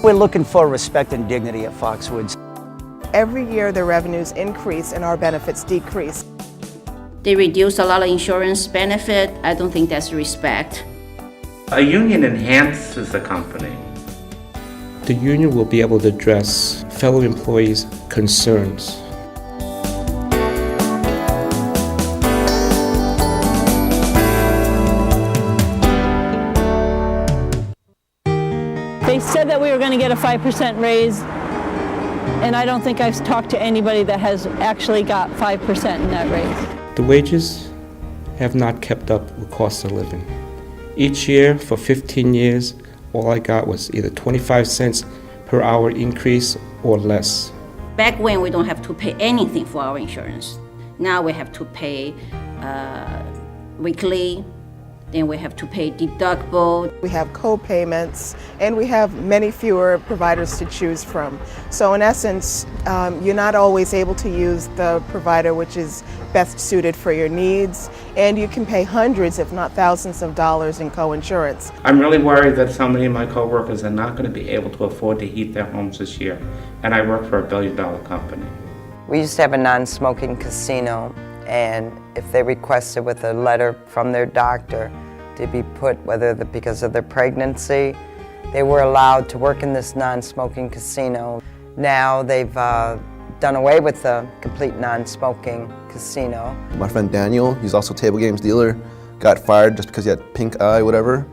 We're looking for respect and dignity at Foxwoods. Every year the revenues increase and our benefits decrease. They reduce a lot of insurance benefit. I don't think that's respect. A union enhances the company. The union will be able to address fellow employees' concerns. They said that we were going to get a 5% raise, and I don't think I've talked to anybody that has actually got 5% in that raise. The wages have not kept up with cost of living. Each year for 15 years, all I got was either 25 cents per hour increase or less. Back when we don't have to pay anything for our insurance. Now we have to pay weekly, then we have to pay deductible. We have co-payments, and we have many fewer providers to choose from. So in essence, you're not always able to use the provider which is best suited for your needs, and you can pay hundreds, if not thousands of dollars in co-insurance. I'm really worried that so many of my coworkers are not going to be able to afford to heat their homes this year, and I work for a billion-dollar company. We used to have a non-smoking casino, and if they requested with a letter from their doctor to be put, because of their pregnancy, they were allowed to work in this non-smoking casino. Now they've done away with the complete non-smoking casino. My friend Daniel, he's also a table games dealer, got fired just because he had pink eye, whatever.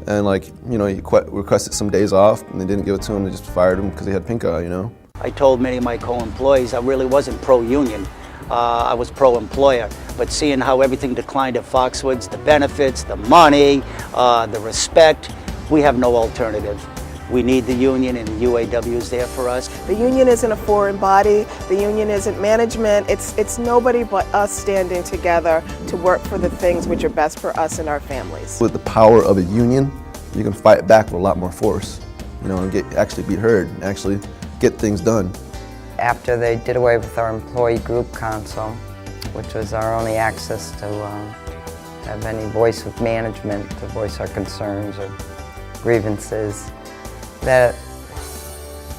And he requested some days off and they didn't give it to him, they just fired him because he had pink eye, I told many of my co-employees I really wasn't pro-union. I was pro-employer, but seeing how everything declined at Foxwoods, the benefits, the money, the respect, we have no alternative. We need the union, and UAW is there for us. The union isn't a foreign body, the union isn't management, it's nobody but us standing together to work for the things which are best for us and our families. With the power of a union, you can fight back with a lot more force, and actually be heard, and actually get things done. After they did away with our employee group council, which was our only access to have any voice with management, to voice our concerns or grievances, that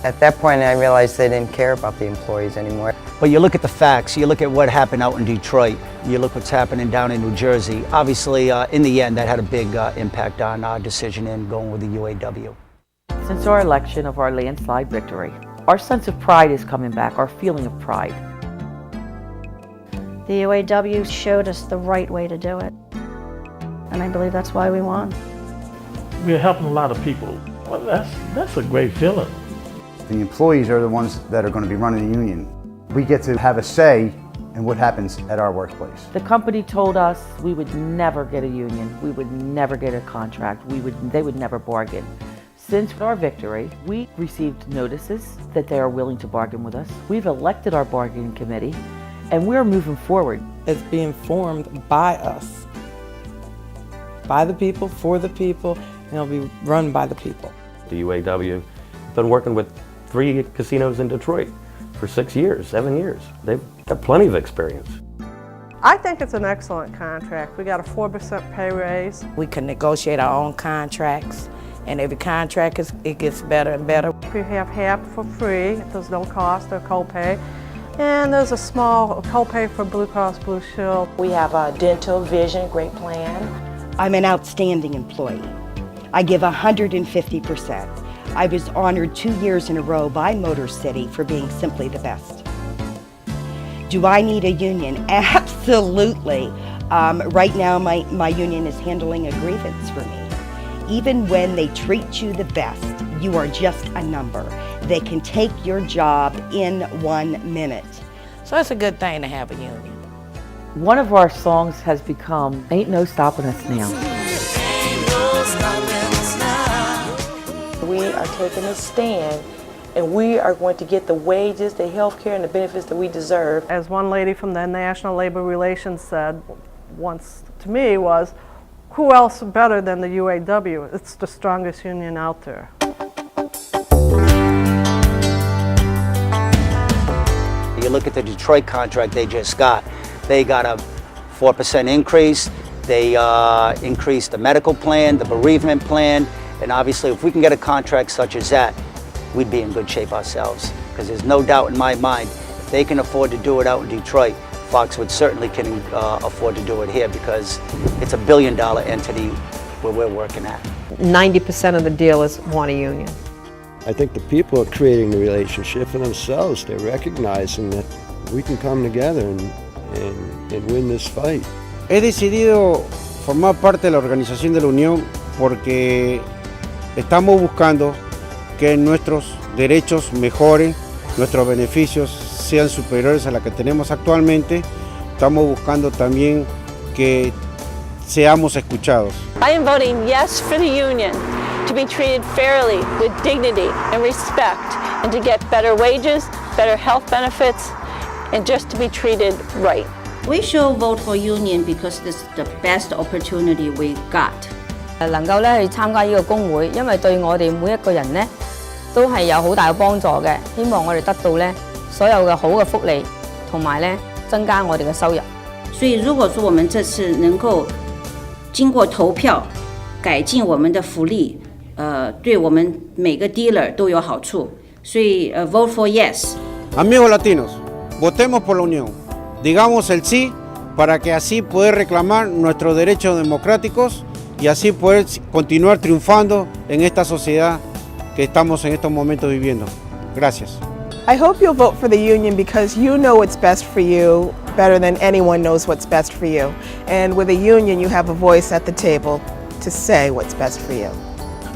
at that point I realized they didn't care about the employees anymore. But you look at the facts, you look at what happened out in Detroit, you look what's happening down in New Jersey. Obviously, in the end, that had a big impact on our decision in going with the UAW. Since our election of our landslide victory, our sense of pride is coming back, our feeling of pride. The UAW showed us the right way to do it, and I believe that's why we won. We're helping a lot of people. Well, that's a great feeling. The employees are the ones that are going to be running the union. We get to have a say in what happens at our workplace. The company told us we would never get a union, we would never get a contract, they would never bargain. Since our victory, we received notices that they are willing to bargain with us. We've elected our bargaining committee, and we're moving forward. It's being formed by us, by the people, for the people, and it'll be run by the people. The UAW has been working with 3 casinos in Detroit for 6 years, 7 years. They've got plenty of experience. I think it's an excellent contract. We got a 4% pay raise. We can negotiate our own contracts, and every contract it gets better and better. We have half for free. There's no cost or copay. And there's a small copay for Blue Cross Blue Shield. We have a dental, vision, great plan. I'm an outstanding employee. I give 150%. I was honored 2 years in a row by Motor City for being simply the best. Do I need a union? Absolutely. Right now my union is handling a grievance for me. Even when they treat you the best, you are just a number. They can take your job in 1 minute. So it's a good thing to have a union. One of our songs has become Ain't No Stopping Us Now. We are taking a stand, and we are going to get the wages, the health care, and the benefits that we deserve. As one lady from the National Labor Relations said once to me was, who else better than the UAW? It's the strongest union out there. You look at the Detroit contract they just got. They got a 4% increase. They increased the medical plan, the bereavement plan, and obviously if we can get a contract such as that, we'd be in good shape ourselves. Because there's no doubt in my mind, if they can afford to do it out in Detroit, Foxwoods certainly can afford to do it here because it's $1 billion entity where we're working at. 90% of the dealers want a union. I think the people are creating the relationship for themselves. They're recognizing that we can come together and win this fight. He decidido formar parte de la organización de la Unión porque estamos buscando que nuestros derechos mejoren, nuestros beneficios sean superiores a la que tenemos actualmente. Estamos buscando también que seamos escuchados. I am voting yes for the union to be treated fairly with dignity and respect and to get better wages, better health benefits, and just to be treated right. We should vote for union because this is the best opportunity we got. 能夠咧去參加呢個工會，因為對我哋每一個人咧都係有好大嘅幫助嘅。希望我哋得到咧所有嘅好嘅福利，同埋咧增加我哋嘅收入。所以如果說我們這次能夠經過投票改進我們的福利，對我們每個 dealer 都有好處。所以vote for yes. Amigos latinos, votemos por la unión. Digamos el sí para que así poder reclamar nuestros derechos democráticos y así poder continuar triunfando en esta sociedad que estamos en estos momentos viviendo. Gracias. I hope you'll vote for the union because you know what's best for you better than anyone knows what's best for you. And with a union, you have a voice at the table to say what's best for you.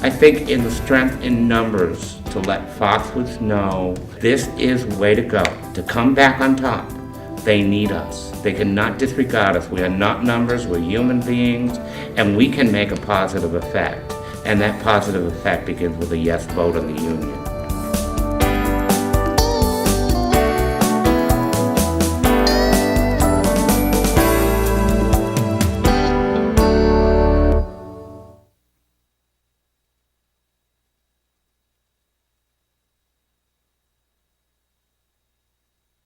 I think in the strength in numbers to let Foxwoods know this is the way to go, to come back on top. They need us. They cannot disregard us. We are not numbers, we're human beings, and we can make a positive effect. And that positive effect begins with a yes vote on the union.